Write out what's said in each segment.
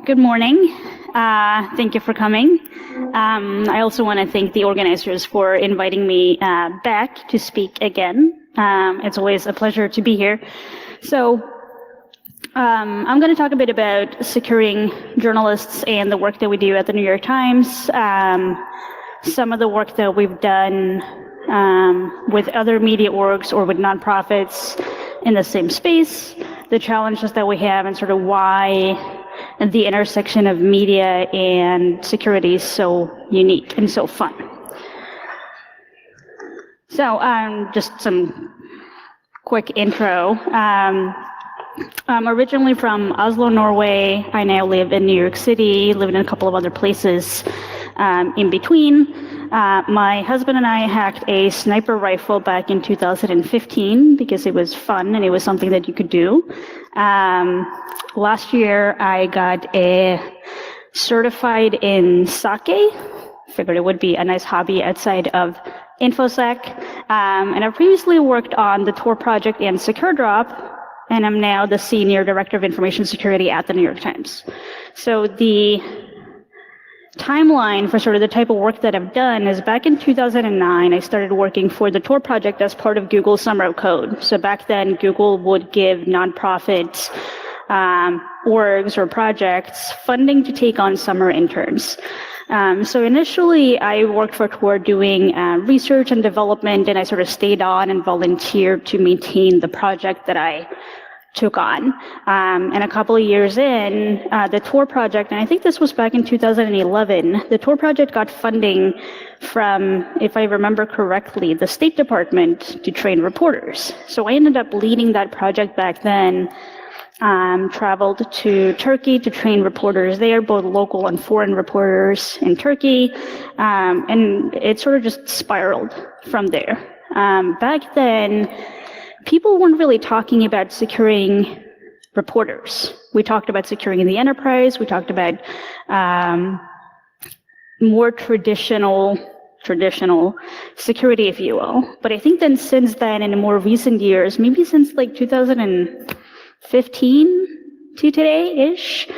Good morning. Thank you for coming. I also want to thank the organizers for inviting me back to speak again. It's always a pleasure to be here. So I'm going to talk a bit about securing journalists and the work that we do at the New York Times, some of the work that we've done with other media orgs or with nonprofits in the same space, the challenges that we have, and sort of why the intersection of media and security is so unique and so fun. So just some quick intro. I'm originally from Oslo, Norway. I now live in New York City, live in a couple of other places in between. My husband and I hacked a sniper rifle back in 2015 because it was fun and it was something that you could do. Last year, I got certified in sake. Figured it would be a nice hobby outside of InfoSec. And I previously worked on the Tor project and SecureDrop, and I'm now the Senior Director of Information Security at the New York Times. So the timeline for sort of the type of work that I've done is back in 2009, I started working for the Tor project as part of Google's Summer of Code. So back then, Google would give nonprofits, orgs or projects funding to take on summer interns. So initially, I worked for Tor doing research and development, and I sort of stayed on and volunteered to maintain the project that I took on. And a couple of years in, the Tor project, and I think this was back in 2011, the Tor project got funding from, if I remember correctly, the State Department to train reporters. So I ended up leading that project back then, traveled to Turkey to train reporters there, both local and foreign reporters in Turkey, and it sort of just spiraled from there. Back then, people weren't really talking about securing reporters. We talked about securing the enterprise. We talked about more traditional security, if you will. But I think then since then, in more recent years, maybe since like 2015 to today-ish,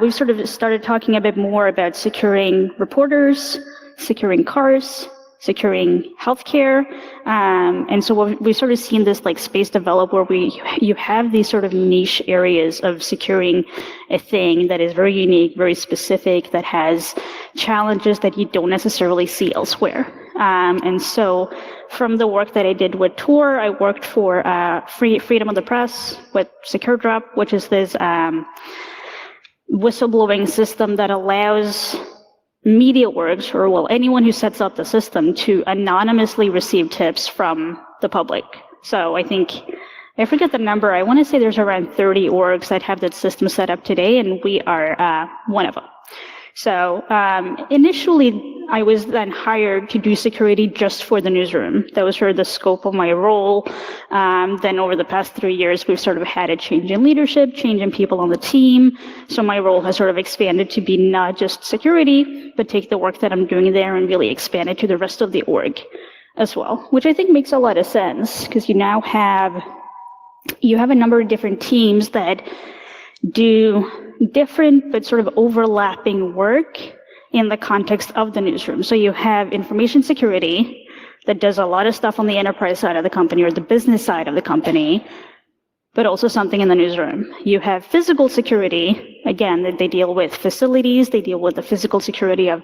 we've sort of started talking a bit more about securing reporters, securing cars, securing healthcare, and so we've sort of seen this like space develop where you have these sort of niche areas of securing a thing that is very unique, very specific, that has challenges that you don't necessarily see elsewhere. And so from the work that I did with Tor, I worked for Freedom of the Press with SecureDrop, which is this whistleblowing system that allows media orgs, or well, anyone who sets up the system, to anonymously receive tips from the public. So I think, I forget the number, I want to say there's around 30 orgs that have that system set up today, and we are one of them. So initially, I was then hired to do security just for the newsroom. That was sort of the scope of my role. Then over the past 3 years, we've sort of had a change in leadership, change in people on the team. So my role has sort of expanded to be not just security, but take the work that I'm doing there and really expand it to the rest of the org as well, which I think makes a lot of sense because you now have a number of different teams that do different but sort of overlapping work in the context of the newsroom. So you have information security that does a lot of stuff on the enterprise side of the company or the business side of the company, but also something in the newsroom. You have physical security, again, that they deal with facilities, they deal with the physical security of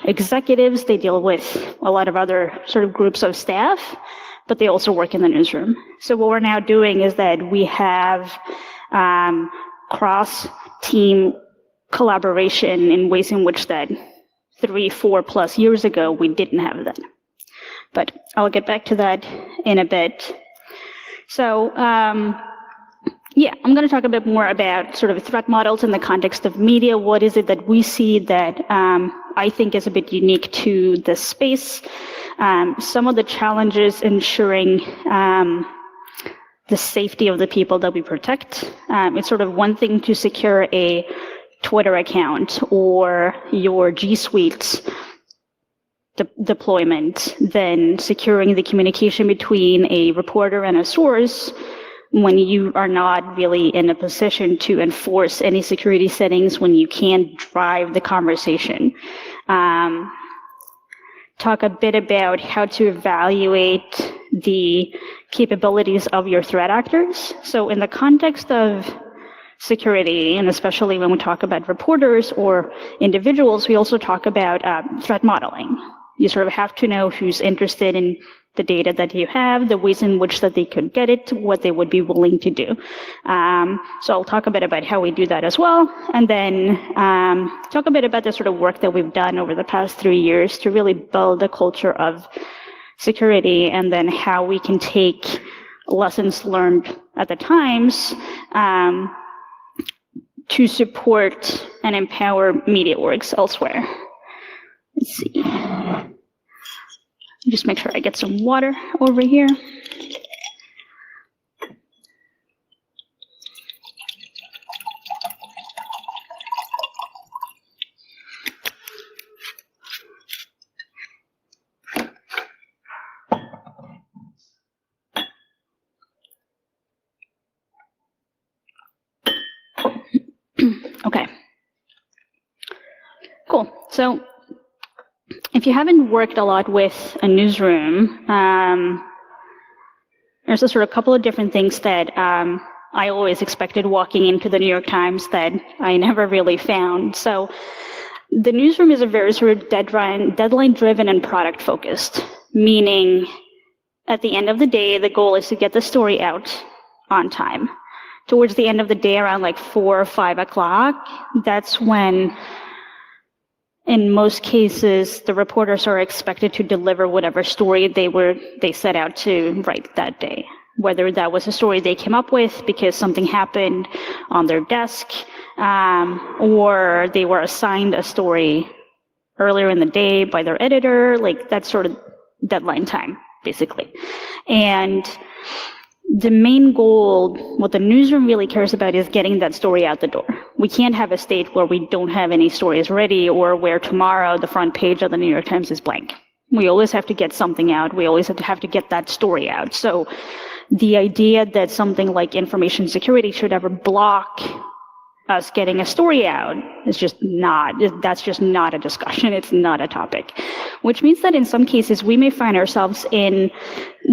executives, they deal with a lot of other sort of groups of staff, but they also work in the newsroom. So what we're now doing is that we have cross-team collaboration in ways in which that 3-4+ years ago we didn't have that. But I'll get back to that in a bit. So yeah, I'm going to talk a bit more about sort of threat models in the context of media. What is it that we see that I think is a bit unique to this space? Some of the challenges ensuring the safety of the people that we protect. It's sort of one thing to secure a Twitter account or your G Suite deployment than securing the communication between a reporter and a source when you are not really in a position to enforce any security settings, when you can't drive the conversation. Talk a bit about how to evaluate the capabilities of your threat actors. So in the context of security, and especially when we talk about reporters or individuals, we also talk about threat modeling. You sort of have to know who's interested in the data that you have, the ways in which that they could get it, what they would be willing to do. So I'll talk a bit about how we do that as well, and then talk a bit about the sort of work that we've done over the past 3 years to really build a culture of security, and then how we can take lessons learned at the times to support and empower media works elsewhere. Let's see. Just make sure I get some water over here. Okay. Cool. So if you haven't worked a lot with a newsroom, there's a sort of couple of different things that I always expected walking into the New York Times that I never really found. So the newsroom is a very sort of deadline-driven and product-focused, meaning at the end of the day, the goal is to get the story out on time. Towards the end of the day, around like 4 or 5 o'clock, that's when, in most cases, the reporters are expected to deliver whatever story they set out to write that day. Whether that was a story they came up with because something happened on their desk, or they were assigned a story earlier in the day by their editor, like that's sort of deadline time, basically. And the main goal, what the newsroom really cares about, is getting that story out the door. We can't have a state where we don't have any stories ready, or where tomorrow the front page of the New York Times is blank. We always have to get something out. We always have to get that story out. So the idea that something like information security should ever block us getting a story out is just not, that's just not a discussion. It's not a topic, which means that in some cases we may find ourselves in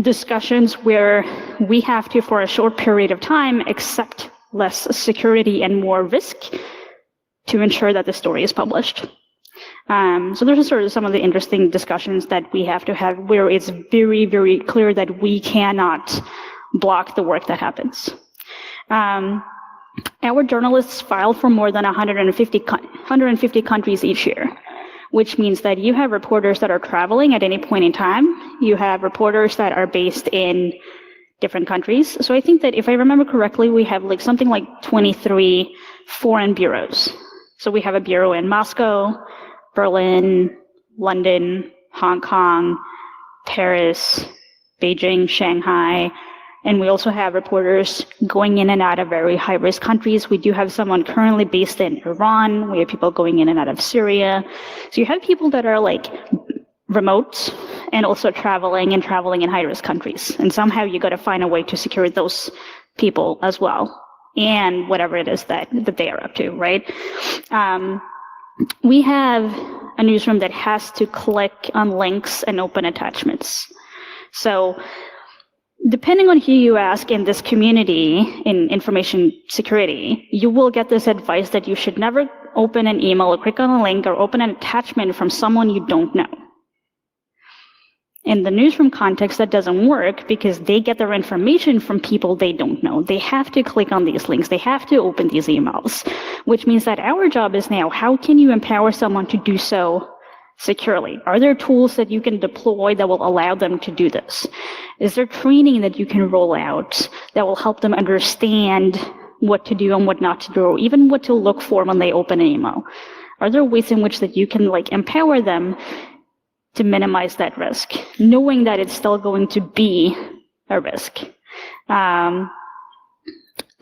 discussions where we have to, for a short period of time, accept less security and more risk to ensure that the story is published. So there's sort of some of the interesting discussions that we have to have where it's very, very clear that we cannot block the work that happens. Our journalists file for more than 150 countries each year, which means that you have reporters that are traveling at any point in time. You have reporters that are based in different countries. So I think that if I remember correctly, we have like something like 23 foreign bureaus. So we have a bureau in Moscow, Berlin, London, Hong Kong, Paris, Beijing, Shanghai, and we also have reporters going in and out of very high-risk countries. We do have someone currently based in Iran. We have people going in and out of Syria. So you have people that are like remote and also traveling in high-risk countries. And somehow you got to find a way to secure those people as well, and whatever it is that they are up to, right? We have a newsroom that has to click on links and open attachments. So depending on who you ask in this community in information security, you will get this advice that you should never open an email or click on a link or open an attachment from someone you don't know. In the newsroom context, that doesn't work because they get their information from people they don't know. They have to click on these links. They have to open these emails, which means that our job is now, how can you empower someone to do so securely? Are there tools that you can deploy that will allow them to do this? Is there training that you can roll out that will help them understand what to do and what not to do, or even what to look for when they open an email? Are there ways in which that you can like empower them to minimize that risk, knowing that it's still going to be a risk?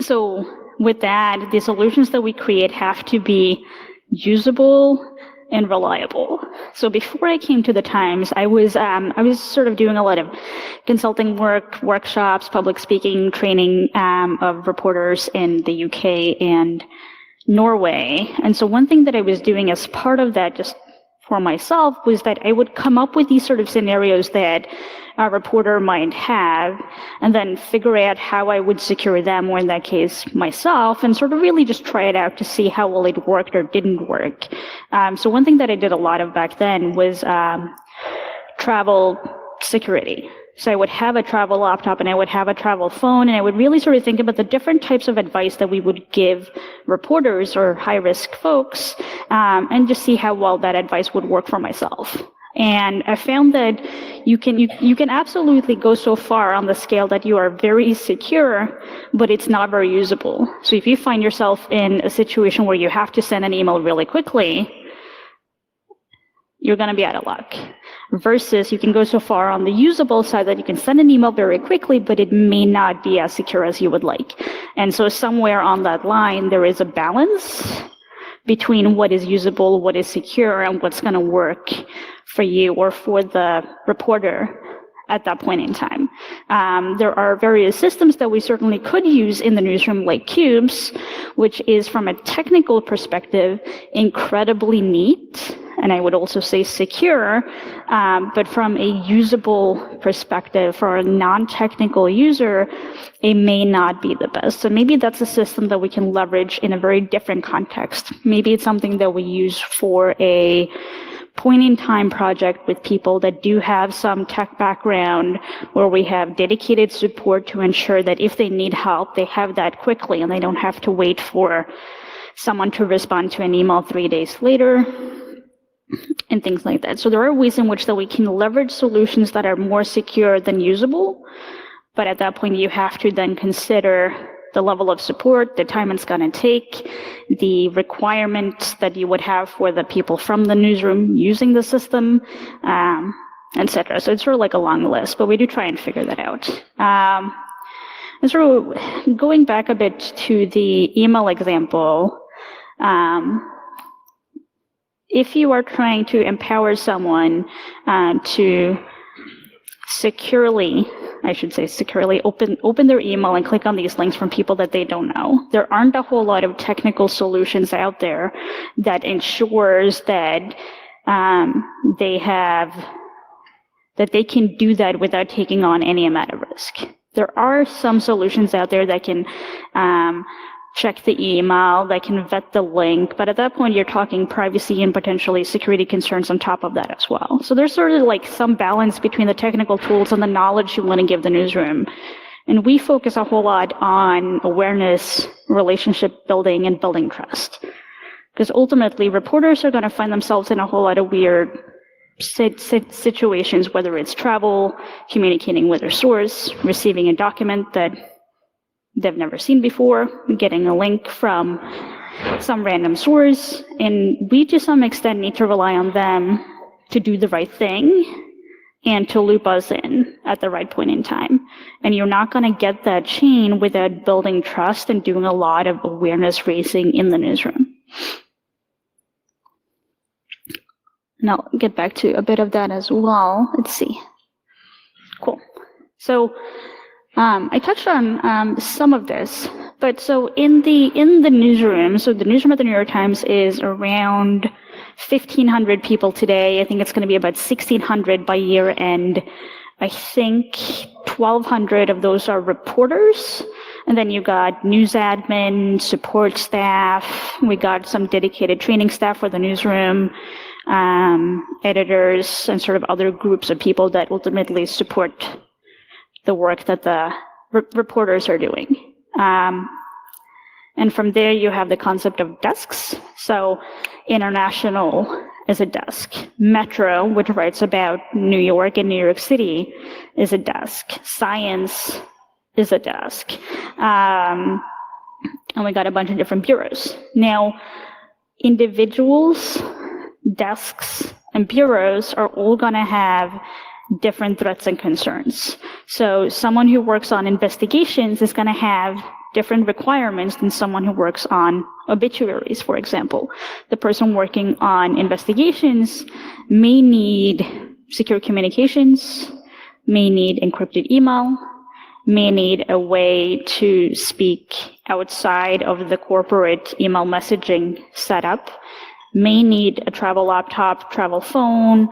So with that, the solutions that we create have to be usable, and reliable. So before I came to the Times, I was sort of doing a lot of consulting work, workshops, public speaking, training of reporters in the UK and Norway. And so one thing that I was doing as part of that, just for myself, was that I would come up with these sort of scenarios that a reporter might have, and then figure out how I would secure them, or in that case, myself, and sort of really just try it out to see how well it worked or didn't work. So one thing that I did a lot of back then was travel security. So I would have a travel laptop and I would have a travel phone, and I would really sort of think about the different types of advice that we would give reporters or high-risk folks, and just see how well that advice would work for myself. And I found that you can absolutely go so far on the scale that you are very secure, but it's not very usable. So if you find yourself in a situation where you have to send an email really quickly, you're going to be out of luck. Versus you can go so far on the usable side that you can send an email very quickly, but it may not be as secure as you would like. And so somewhere on that line, there is a balance between what is usable, what is secure, and what's going to work for you or for the reporter at that point in time. There are various systems that we certainly could use in the newsroom, like Cubes, which is, from a technical perspective, incredibly neat, and I would also say secure, but from a usable perspective, for a non-technical user, it may not be the best. So maybe that's a system that we can leverage in a very different context. Maybe it's something that we use for a point-in-time project with people that do have some tech background, where we have dedicated support to ensure that if they need help, they have that quickly and they don't have to wait for someone to respond to an email 3 days later, and things like that. So there are ways in which that we can leverage solutions that are more secure than usable, but at that point you have to then consider the level of support, the time it's going to take, the requirements that you would have for the people from the newsroom using the system, etc. So it's sort of like a long list, but we do try and figure that out. And sort of going back a bit to the email example, if you are trying to empower someone to securely open their email and click on these links from people that they don't know, there aren't a whole lot of technical solutions out there that ensures that they can do that without taking on any amount of risk. There are some solutions out there that can check the email, that can vet the link, but at that point you're talking privacy and potentially security concerns on top of that as well. So there's sort of like some balance between the technical tools and the knowledge you want to give the newsroom. And we focus a whole lot on awareness, relationship building, and building trust. Because ultimately, reporters are going to find themselves in a whole lot of weird situations, whether it's travel, communicating with their source, receiving a document that they've never seen before, getting a link from some random source, and we to some extent need to rely on them to do the right thing and to loop us in at the right point in time. And you're not going to get that chain without building trust and doing a lot of awareness raising in the newsroom. And I'll get back to a bit of that as well. Let's see. Cool. So I touched on some of this, but so in the newsroom, so the newsroom at the New York Times is around 1,500 people today. I think it's going to be about 1,600 by year end. I think 1,200 of those are reporters, and then you got news admin, support staff. We got some dedicated training staff for the newsroom, editors, and sort of other groups of people that ultimately support the work that the reporters are doing. And from there, you have the concept of desks. So international is a desk. Metro, which writes about New York and New York City, is a desk. Science is a desk. And we got a bunch of different bureaus. Now, individuals, desks, and bureaus are all going to have different threats and concerns. So someone who works on investigations is going to have different requirements than someone who works on obituaries, for example. The person working on investigations may need secure communications, may need encrypted email, may need a way to speak outside of the corporate email messaging setup, may need a travel laptop, travel phone,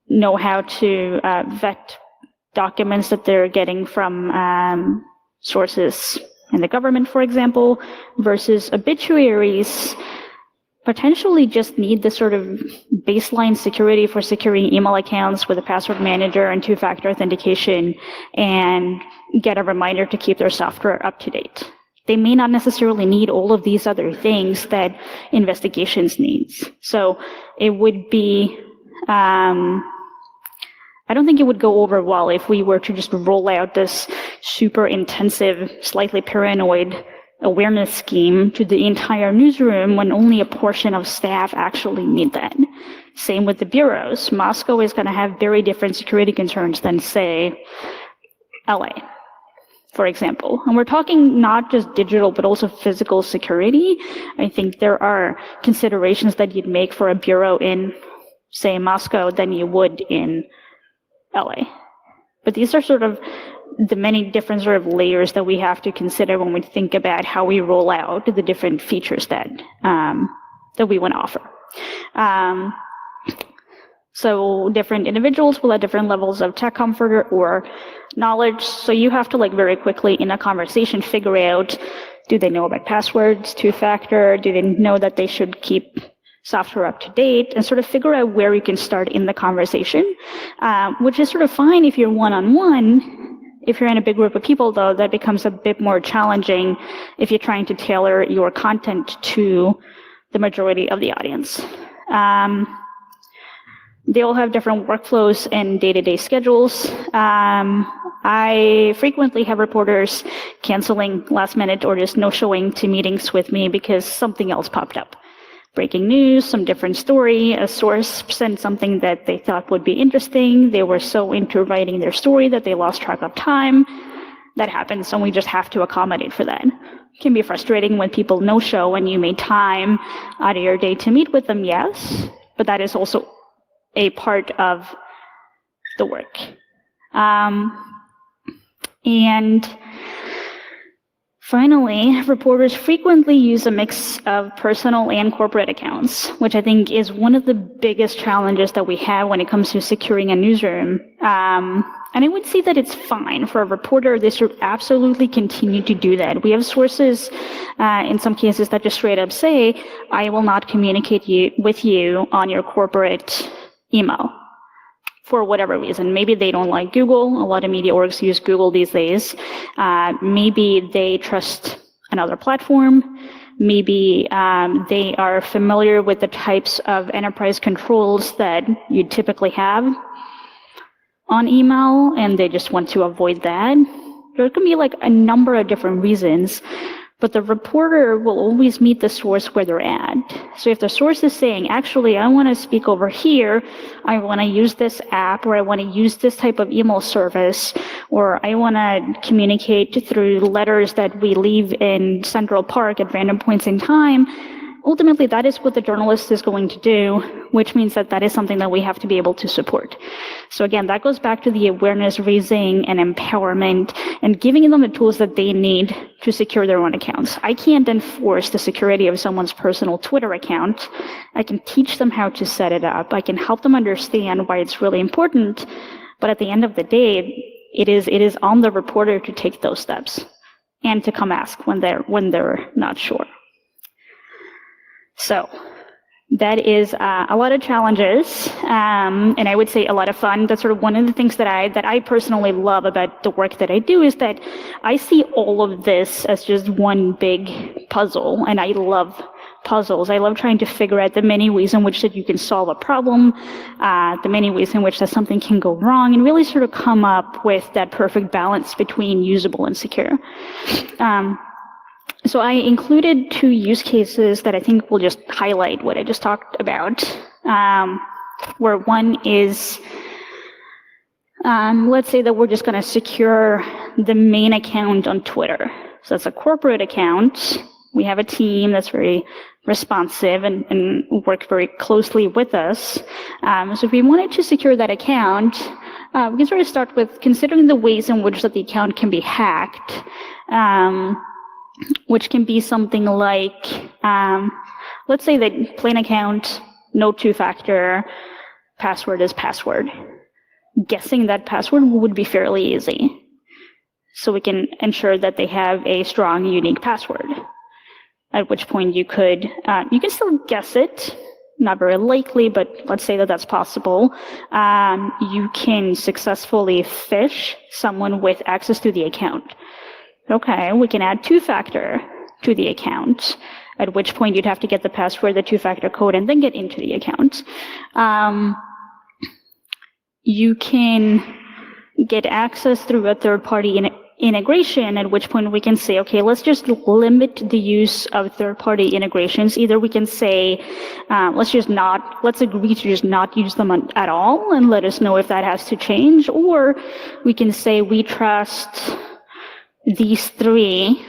know how to vet documents that they're getting from sources in the government, for example, versus obituaries potentially just need the sort of baseline security for securing email accounts with a password manager and two-factor authentication and get a reminder to keep their software up to date. They may not necessarily need all of these other things that investigations needs. So it would be, I don't think it would go over well if we were to just roll out this super intensive, slightly paranoid awareness scheme to the entire newsroom when only a portion of staff actually need that. Same with the bureaus. Moscow is going to have very different security concerns than, say, LA, for example. And we're talking not just digital, but also physical security. I think there are considerations that you'd make for a bureau in, say, Moscow than you would in LA. But these are sort of the many different sort of layers that we have to consider when we think about how we roll out the different features that that we want to offer. So different individuals will have different levels of tech comfort or knowledge. So you have to very quickly in a conversation figure out, do they know about passwords, two-factor? Do they know that they should keep software up to date, and sort of figure out where you can start in the conversation, which is sort of fine if you're one-on-one. If you're in a big group of people, though, that becomes a bit more challenging if you're trying to tailor your content to the majority of the audience. They all have different workflows and day-to-day schedules. I frequently have reporters canceling last minute or just no-showing to meetings with me because something else popped up. Breaking news, some different story, a source sent something that they thought would be interesting. They were so into writing their story that they lost track of time. That happens, and we just have to accommodate for that. It can be frustrating when people no-show and you made time out of your day to meet with them, yes, but that is also a part of the work. And finally, reporters frequently use a mix of personal and corporate accounts, which I think is one of the biggest challenges that we have when it comes to securing a newsroom. And I would say that it's fine for a reporter. They should absolutely continue to do that. We have sources in some cases that just straight up say, I will not communicate with you on your corporate email for whatever reason. Maybe they don't like Google. A lot of media orgs use Google these days. Maybe they trust another platform. Maybe they are familiar with the types of enterprise controls that you typically have on email, and they just want to avoid that. There can be a number of different reasons, but the reporter will always meet the source where they're at. So if the source is saying, actually, I want to speak over here, I want to use this app, or I want to use this type of email service, or I want to communicate through letters that we leave in Central Park at random points in time, ultimately that is what the journalist is going to do, which means that that is something that we have to be able to support. So again, that goes back to the awareness raising and empowerment and giving them the tools that they need to secure their own accounts. I can't enforce the security of someone's personal Twitter account. I can teach them how to set it up. I can help them understand why it's really important. But at the end of the day, it is on the reporter to take those steps and to come ask when they're not sure. So that is a lot of challenges, and I would say a lot of fun. That's sort of one of the things that I personally love about the work that I do, is that I see all of this as just one big puzzle, and I love puzzles. I love trying to figure out the many ways in which that you can solve a problem, the many ways in which that something can go wrong, and really sort of come up with that perfect balance between usable and secure. So I included 2 use cases that I think will just highlight what I just talked about, where one is, let's say that we're just going to secure the main account on Twitter. So that's a corporate account. We have a team that's very responsive and work very closely with us. So if we wanted to secure that account, we can sort of start with considering the ways in which that the account can be hacked, which can be something like, let's say that plain account, no two-factor, password is password. Guessing that password would be fairly easy. So we can ensure that they have a strong, unique password. At which point you can still guess it, not very likely, but let's say that that's possible. You can successfully phish someone with access to the account. Okay, we can add two-factor to the account, at which point you'd have to get the password, the two-factor code, and then get into the account. You can get access through a third-party integration, at which point we can say, okay, let's just limit the use of third-party integrations. Either we can say, let's agree to just not use them at all and let us know if that has to change, or we can say we trust these three.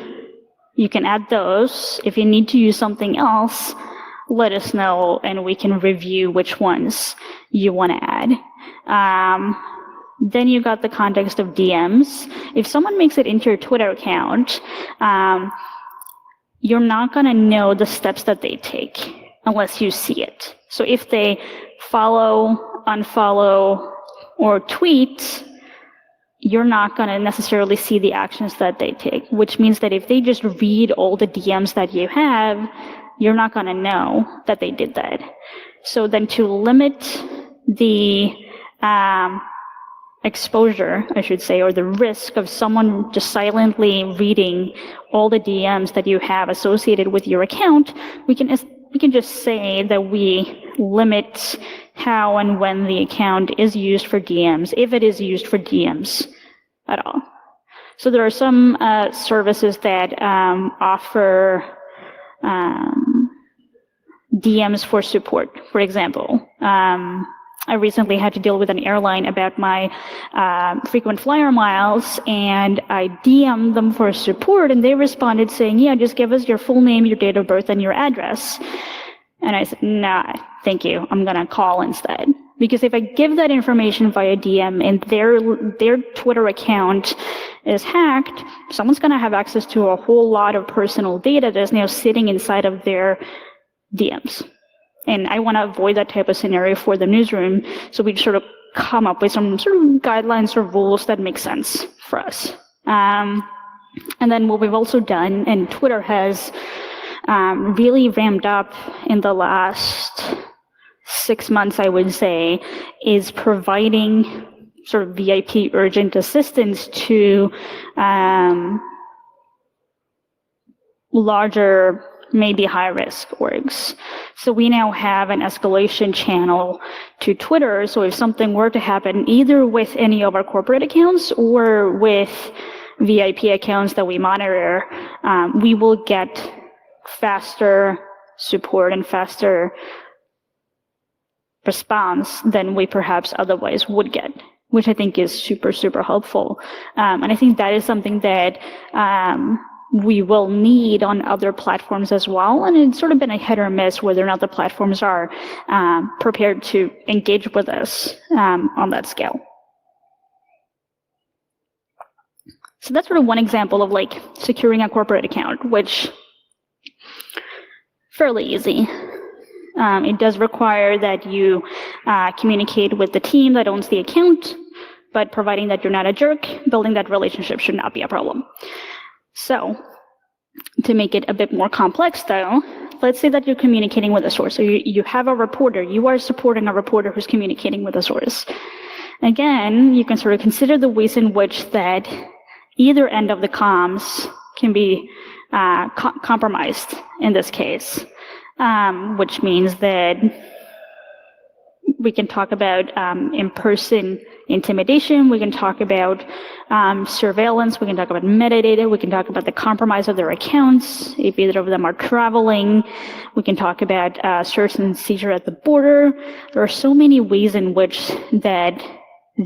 You can add those. If you need to use something else, let us know and we can review which ones you want to add. Then you got the context of DMs. If someone makes it into your Twitter account, you're not going to know the steps that they take unless you see it. So if they follow, unfollow, or tweet, you're not going to necessarily see the actions that they take, which means that if they just read all the DMs that you have, you're not going to know that they did that. So then to limit the exposure, I should say, or the risk of someone just silently reading all the DMs that you have associated with your account, we can just say that we limit how and when the account is used for DMs, if it is used for DMs at all. So there are some services that offer DMs for support. For example, I recently had to deal with an airline about my frequent flyer miles, and I DM'd them for support, and they responded saying, yeah, just give us your full name, your date of birth, and your address. And I said, nah, thank you. I'm going to call instead. Because if I give that information via DM and their Twitter account is hacked, someone's going to have access to a whole lot of personal data that's now sitting inside of their DMs. And I want to avoid that type of scenario for the newsroom, so we sort of come up with some sort of guidelines or rules that make sense for us. And then what we've also done, and Twitter has really ramped up in the last 6 months, I would say, is providing sort of VIP urgent assistance to larger, maybe high-risk orgs. So we now have an escalation channel to Twitter. So if something were to happen, either with any of our corporate accounts or with VIP accounts that we monitor, we will get faster support and faster response than we perhaps otherwise would get, which I think is super, super helpful. And I think that is something that we will need on other platforms as well. And it's sort of been a hit or miss whether or not the platforms are prepared to engage with us on that scale. So that's sort of one example of like securing a corporate account, which fairly easy. It does require that you communicate with the team that owns the account, but providing that you're not a jerk, building that relationship should not be a problem. So to make it a bit more complex, though, let's say that you're communicating with a source. So you have a reporter. You are supporting a reporter who's communicating with a source. Again, you can sort of consider the ways in which that either end of the comms can be compromised in this case, which means that we can talk about in-person intimidation, we can talk about surveillance, we can talk about metadata, we can talk about the compromise of their accounts, if either of them are traveling, we can talk about search and seizure at the border. There are so many ways in which that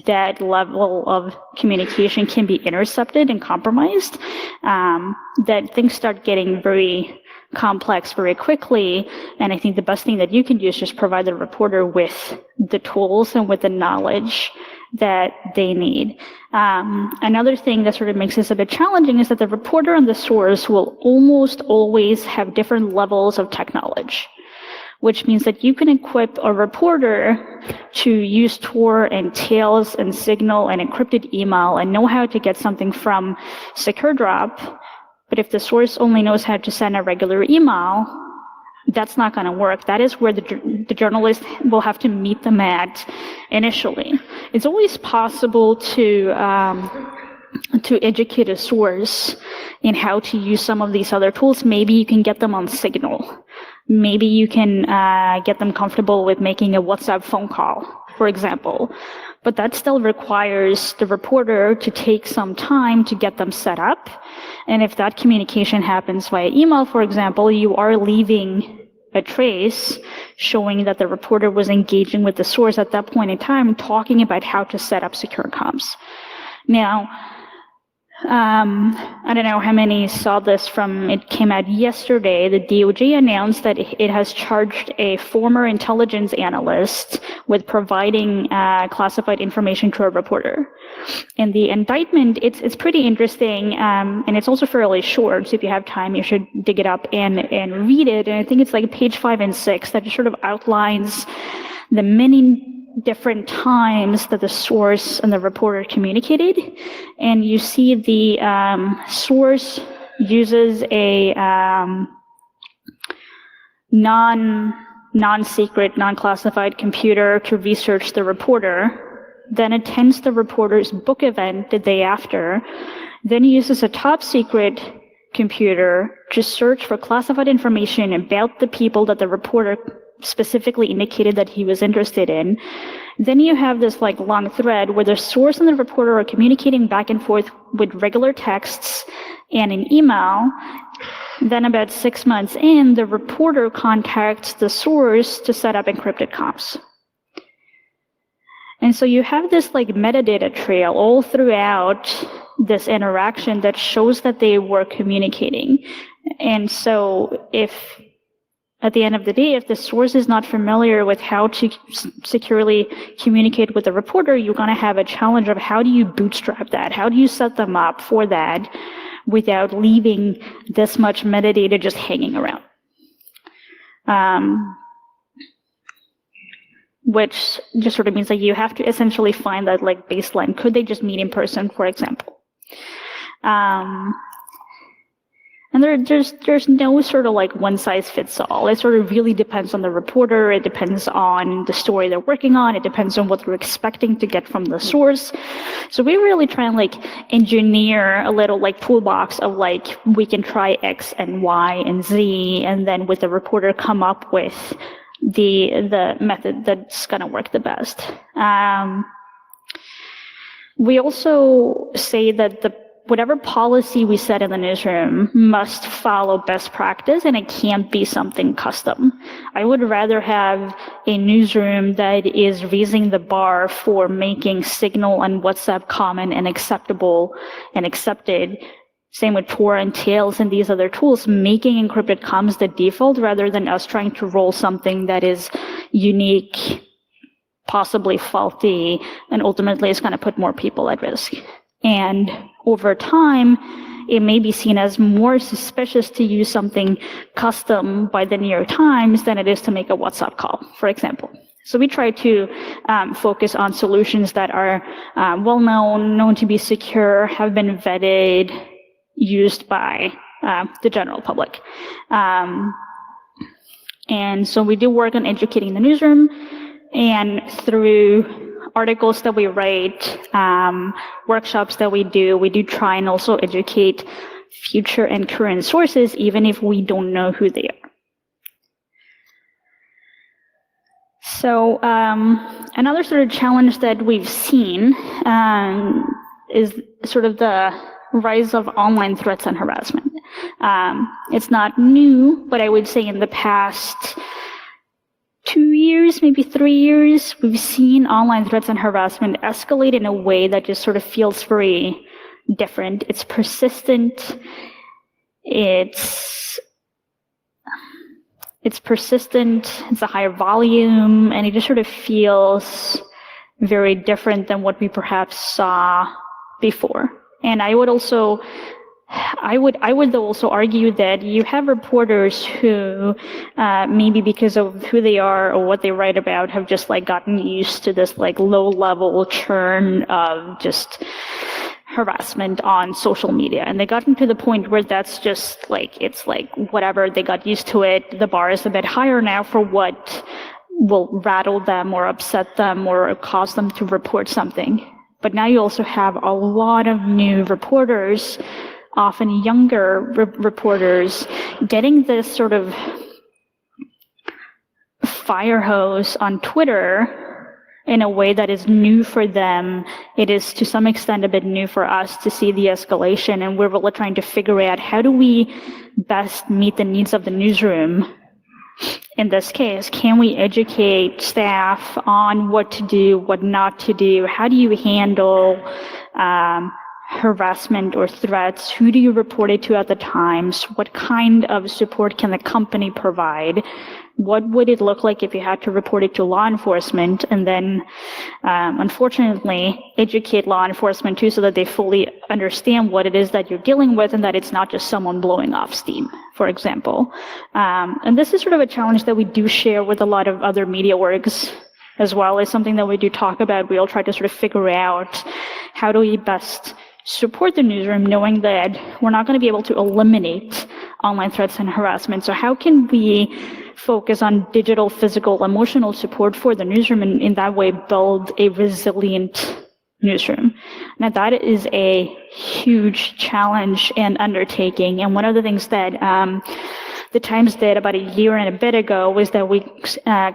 that level of communication can be intercepted and compromised, that things start getting very complex very quickly. And I think the best thing that you can do is just provide the reporter with the tools and with the knowledge that they need. Another thing that sort of makes this a bit challenging is that the reporter and the source will almost always have different levels of tech knowledge, which means that you can equip a reporter to use Tor and Tails and Signal and encrypted email and know how to get something from Secure Drop. But if the source only knows how to send a regular email, that's not going to work. That is where the journalist will have to meet them at initially. It's always possible to educate a source in how to use some of these other tools. Maybe you can get them on Signal. Maybe you can get them comfortable with making a WhatsApp phone call, for example. But that still requires the reporter to take some time to get them set up. And if that communication happens via email, for example, you are leaving a trace showing that the reporter was engaging with the source at that point in time, talking about how to set up secure comms. Now, I don't know how many saw this it came out yesterday. The DOJ announced that it has charged a former intelligence analyst with providing classified information to a reporter. And the indictment, it's pretty interesting, and it's also fairly short, so if you have time, you should dig it up and read it. And I think it's like page 5 and 6 that just sort of outlines the many different times that the source and the reporter communicated. And you see the source uses a non-secret, non-classified computer to research the reporter, then attends the reporter's book event the day after, then uses a top secret computer to search for classified information about the people that the reporter specifically indicated that he was interested in. Then you have this like long thread where the source and the reporter are communicating back and forth with regular texts and an email. Then about 6 months in, the reporter contacts the source to set up encrypted comms. And so you have this like metadata trail all throughout this interaction that shows that they were communicating. And so if at the end of the day, if the source is not familiar with how to securely communicate with the reporter, you're going to have a challenge of how do you bootstrap that? How do you set them up for that without leaving this much metadata just hanging around? Which just sort of means that you have to essentially find that like baseline. Could they just meet in person, for example? And there's no sort of like one size fits all. It sort of really depends on the reporter. It depends on the story they're working on. It depends on what they're expecting to get from the source. So we really try and like engineer a little like toolbox of like, we can try X and Y and Z, and then with the reporter come up with the method that's gonna work the best. We also say that whatever policy we set in the newsroom must follow best practice, and it can't be something custom. I would rather have a newsroom that is raising the bar for making Signal and WhatsApp common and acceptable and accepted. Same with Tor and Tails and these other tools, making encrypted comms the default rather than us trying to roll something that is unique, possibly faulty, and ultimately is going to put more people at risk. And over time, it may be seen as more suspicious to use something custom by the New York Times than it is to make a WhatsApp call, for example. So we try to focus on solutions that are well-known, known to be secure, have been vetted, used by the general public. And so we do work on educating the newsroom, and through articles that we write, workshops that we do try and also educate future and current sources, even if we don't know who they are. So another sort of challenge that we've seen is sort of the rise of online threats and harassment. It's not new, but I would say in the past 2 years, maybe 3 years, we've seen online threats and harassment escalate in a way that just sort of feels very different. It's persistent. It's persistent. It's a higher volume, and it just sort of feels very different than what we perhaps saw before. And I would also argue that you have reporters who maybe because of who they are or what they write about have just like gotten used to this like low level churn of just harassment on social media, and they gotten to the point where that's just like, it's like whatever, they got used to it. The bar is a bit higher now for what will rattle them or upset them or cause them to report something. But now you also have a lot of new reporters, often younger reporters, getting this sort of fire hose on Twitter in a way that is new for them. It is to some extent a bit new for us to see the escalation, and we're really trying to figure out how do we best meet the needs of the newsroom. In this case, can we educate staff on what to do, what not to do? How do you handle harassment or threats? Who do you report it to at the times? What kind of support can the company provide? What would it look like if you had to report it to law enforcement? And then, unfortunately, educate law enforcement too, so that they fully understand what it is that you're dealing with and that it's not just someone blowing off steam, for example. And this is sort of a challenge that we do share with a lot of other media orgs as well. It's something that we do talk about. We all try to sort of figure out how do we best support the newsroom, knowing that we're not going to be able to eliminate online threats and harassment. So how can we focus on digital, physical, emotional support for the newsroom, and in that way build a resilient newsroom? Now that is a huge challenge and undertaking. And one of the things that the Times did about a year and a bit ago was that we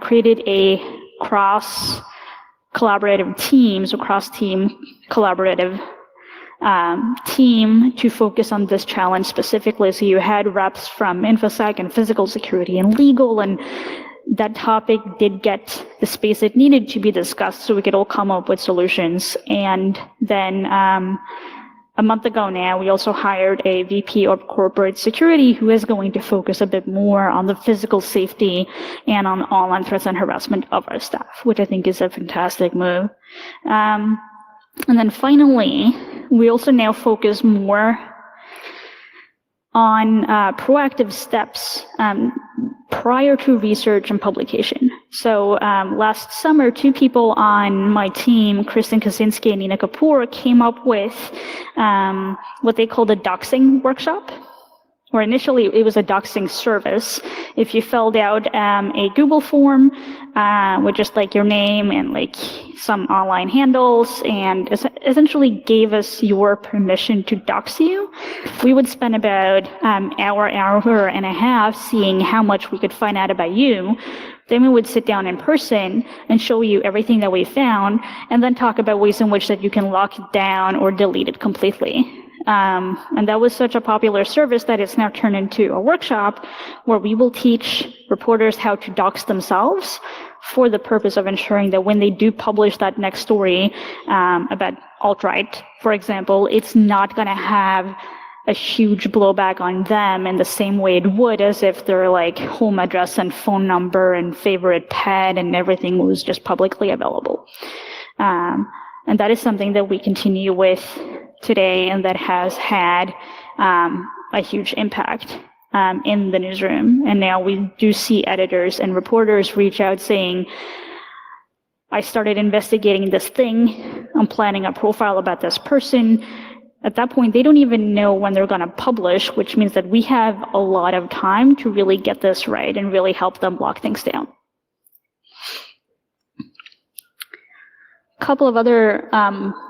created a cross-collaborative teams, or cross-team collaborative team to focus on this challenge specifically. So you had reps from InfoSec and physical security and legal, and that topic did get the space it needed to be discussed so we could all come up with solutions. And then a month ago now, we also hired a VP of corporate security who is going to focus a bit more on the physical safety and on online threats and harassment of our staff, which I think is a fantastic move. And then finally, we also now focus more on proactive steps prior to research and publication. So last summer, 2 people on my team, Kristen Kaczynski and Nina Kapoor, came up with what they called a doxing workshop. Or initially, it was a doxing service. If you filled out a Google form with just like your name and like some online handles, and essentially gave us your permission to dox you, we would spend about hour and a half seeing how much we could find out about you. Then we would sit down in person and show you everything that we found, and then talk about ways in which that you can lock it down or delete it completely. And that was such a popular service that it's now turned into a workshop where we will teach reporters how to dox themselves for the purpose of ensuring that when they do publish that next story about alt-right, for example, it's not going to have a huge blowback on them in the same way it would as if their like home address and phone number and favorite pet and everything was just publicly available. And that is something that we continue with today, and that has had a huge impact in the newsroom. And now we do see editors and reporters reach out saying, I started investigating this thing, I'm planning a profile about this person. At that point, they don't even know when they're going to publish, which means that we have a lot of time to really get this right and really help them lock things down. A couple of other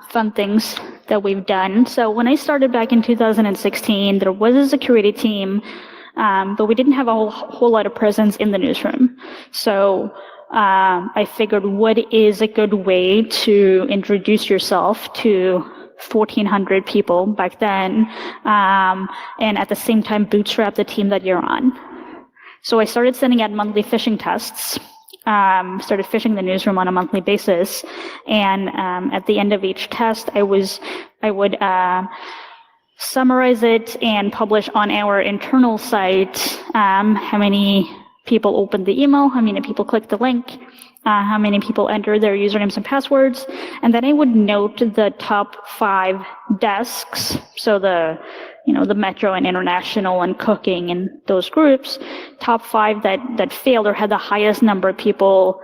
fun things that we've done. So when I started back in 2016, there was a security team, but we didn't have a whole lot of presence in the newsroom. So I figured, what is a good way to introduce yourself to 1,400 people back then, and at the same time bootstrap the team that you're on? So I started sending out monthly phishing tests. started phishing the newsroom on a monthly basis. And at the end of each test, I would summarize it and publish on our internal site how many people opened the email, how many people clicked the link, how many people entered their usernames and passwords, and then I would note the top 5 desks, so the Metro and International and Cooking and those groups, top 5 that failed or had the highest number of people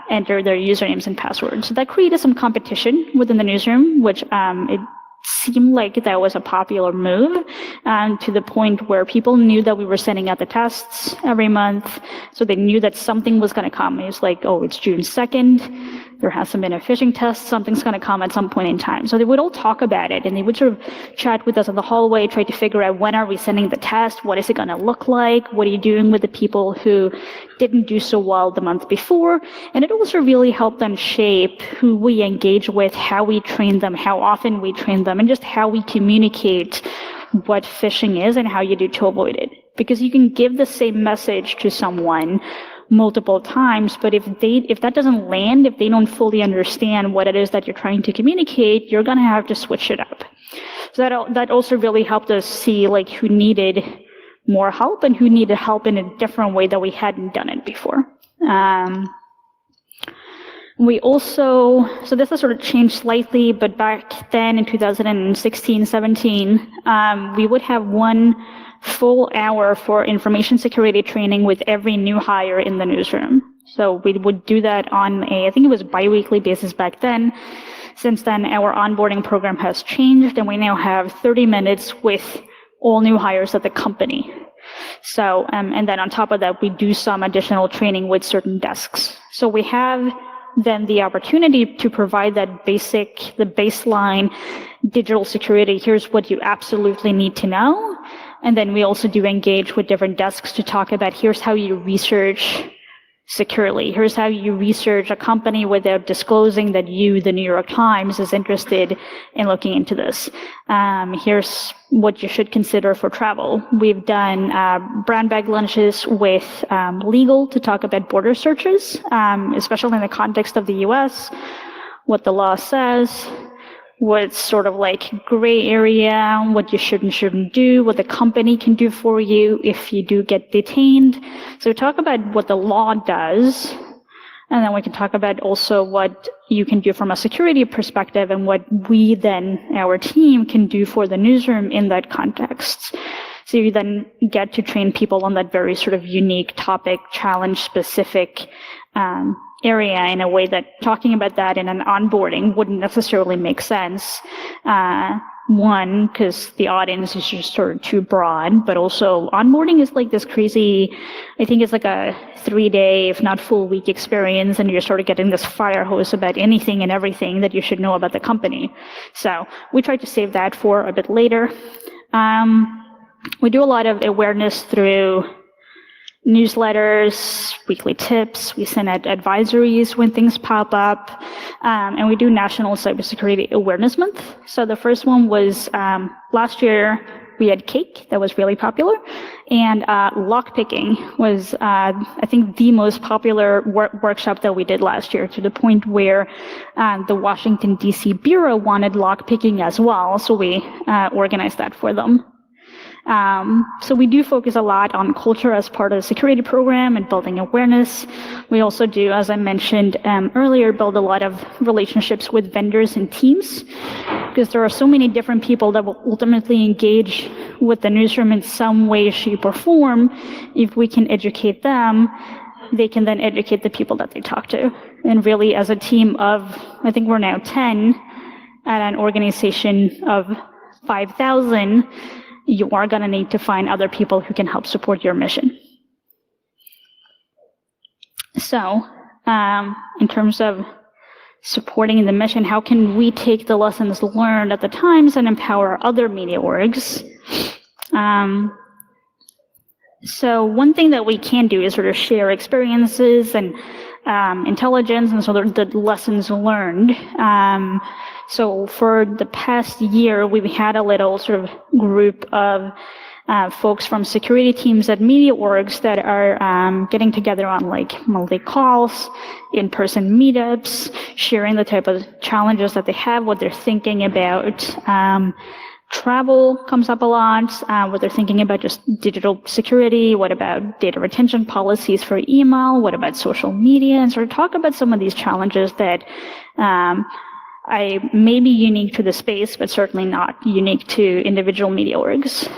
enter their usernames and passwords. So that created some competition within the newsroom, which it seemed like that was a popular move, to the point where people knew that we were sending out the tests every month, so they knew that something was going to come. It was like, oh, it's June 2nd, there hasn't been a phishing test, something's going to come at some point in time. So they would all talk about it, and they would sort of chat with us in the hallway, try to figure out, when are we sending the test, what is it going to look like, what are you doing with the people who didn't do so well the month before. And it also really helped them shape who we engage with, how we train them, how often we train them, and just how we communicate what phishing is and how you do to avoid it. Because you can give the same message to someone multiple times, but if that doesn't land, if they don't fully understand what it is that you're trying to communicate, you're going to have to switch it up. So that also really helped us see like who needed more help and who needed help in a different way that we hadn't done it before. We also, so this has sort of changed slightly, but back then in 2016, 17, we would have 1 full hour for information security training with every new hire in the newsroom. So we would do that on I think it was bi-weekly basis back then. Since then, our onboarding program has changed, and we now have 30 minutes with all new hires at the company. So, and then on top of that, we do some additional training with certain desks. So we have then the opportunity to provide that the baseline digital security. Here's what you absolutely need to know. And then we also do engage with different desks to talk about, here's how you research securely. Here's how you research a company without disclosing that you, the New York Times, is interested in looking into this. Here's what you should consider for travel. We've done brown bag lunches with legal to talk about border searches, especially in the context of the US, what the law says, what's sort of like gray area, what you should and shouldn't do, what the company can do for you if you do get detained. So we talk about what the law does, and then we can talk about also what you can do from a security perspective and what we then, our team, can do for the newsroom in that context. So you then get to train people on that very sort of unique topic, challenge-specific area in a way that talking about that in an onboarding wouldn't necessarily make sense. One, because the audience is just sort of too broad, but also onboarding is like this crazy, I think it's like a 3-day, if not full week experience, and you're sort of getting this fire hose about anything and everything that you should know about the company. So we try to save that for a bit later. We do a lot of awareness through newsletters, weekly tips. We send out advisories when things pop up, and we do National Cybersecurity Awareness Month. So the first one was last year. We had cake that was really popular, and lockpicking was, I think, the most popular workshop that we did last year, to the point where the Washington, D.C. Bureau wanted lockpicking as well, so we organized that for them. So we do focus a lot on culture as part of the security program and building awareness. We also do, as I mentioned earlier, build a lot of relationships with vendors and teams, because there are so many different people that will ultimately engage with the newsroom in some way, shape, or form. If we can educate them, they can then educate the people that they talk to. And really, as a team of, I think we're now 10 at an organization of 5,000, you are going to need to find other people who can help support your mission. So, in terms of supporting the mission, how can we take the lessons learned at the Times and empower other media orgs? So one thing that we can do is sort of share experiences and intelligence, and so the lessons learned. So for the past year, we've had a little sort of group of folks from security teams at media orgs that are getting together on like monthly calls, in-person meetups, sharing the type of challenges that they have, what they're thinking about. Travel comes up a lot, what they're thinking about just digital security, what about data retention policies for email, what about social media, and sort of talk about some of these challenges that may be unique to the space, but certainly not unique to individual media orgs.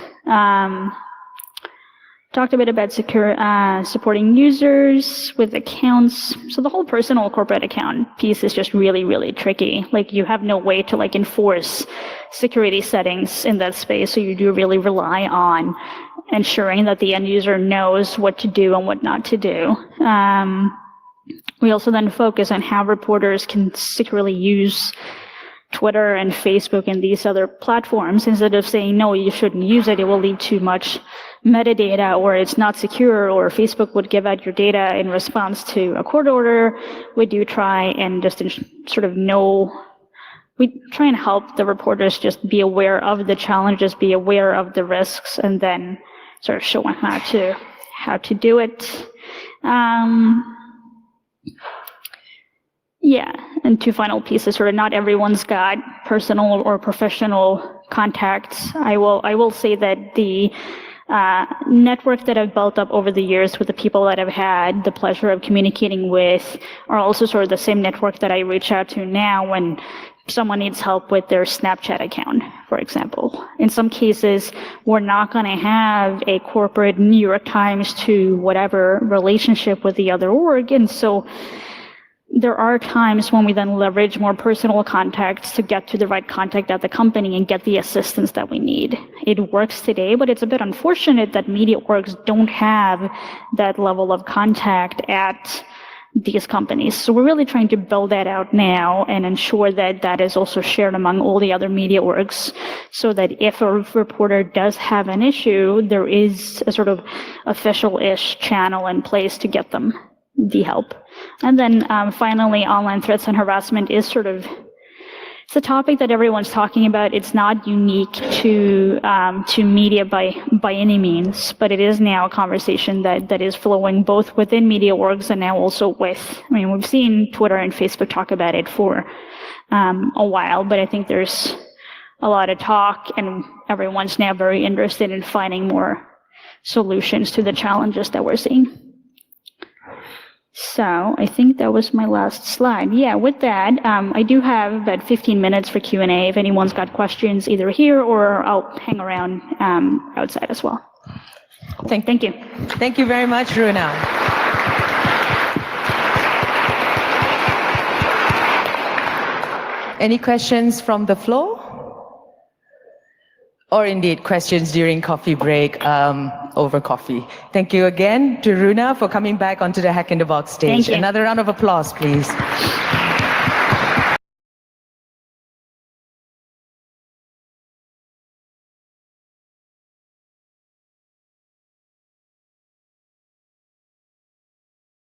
Talked a bit about supporting users with accounts. So the whole personal corporate account piece is just really, really tricky. Like you have no way to like enforce security settings in that space. So you do really rely on ensuring that the end user knows what to do and what not to do. We also then focus on how reporters can securely use Twitter and Facebook and these other platforms instead of saying, no, you shouldn't use it. It will lead to much metadata, or it's not secure, or Facebook would give out your data in response to a court order. We do try and just sort of we try and help the reporters just be aware of the challenges, be aware of the risks, and then sort of show them how to do it. Yeah, and two final pieces, sort of not everyone's got personal or professional contacts. I will say that the network that I've built up over the years with the people that I've had the pleasure of communicating with are also sort of the same network that I reach out to now when someone needs help with their Snapchat account, for example. In some cases, we're not going to have a corporate New York Times to whatever relationship with the other org, and so there are times when we then leverage more personal contacts to get to the right contact at the company and get the assistance that we need. It works today, but it's a bit unfortunate that media orgs don't have that level of contact at these companies. So we're really trying to build that out now and ensure that that is also shared among all the other media orgs, so that if a reporter does have an issue, there is a sort of official-ish channel in place to get them the help. And then finally, online threats and harassment is it's a topic that everyone's talking about. It's not unique to media by any means, but it is now a conversation that is flowing both within media orgs and now also we've seen Twitter and Facebook talk about it for a while, but I think there's a lot of talk and everyone's now very interested in finding more solutions to the challenges that we're seeing. So I think that was my last slide. Yeah, with that, I do have about 15 minutes for Q&A if anyone's got questions either here or I'll hang around outside as well. Thank you. Thank you very much, Runa. Any questions from the floor? Or indeed, questions during coffee break over coffee. Thank you again to Runa for coming back onto the Hack in the Box stage. Thank you. Another round of applause, please.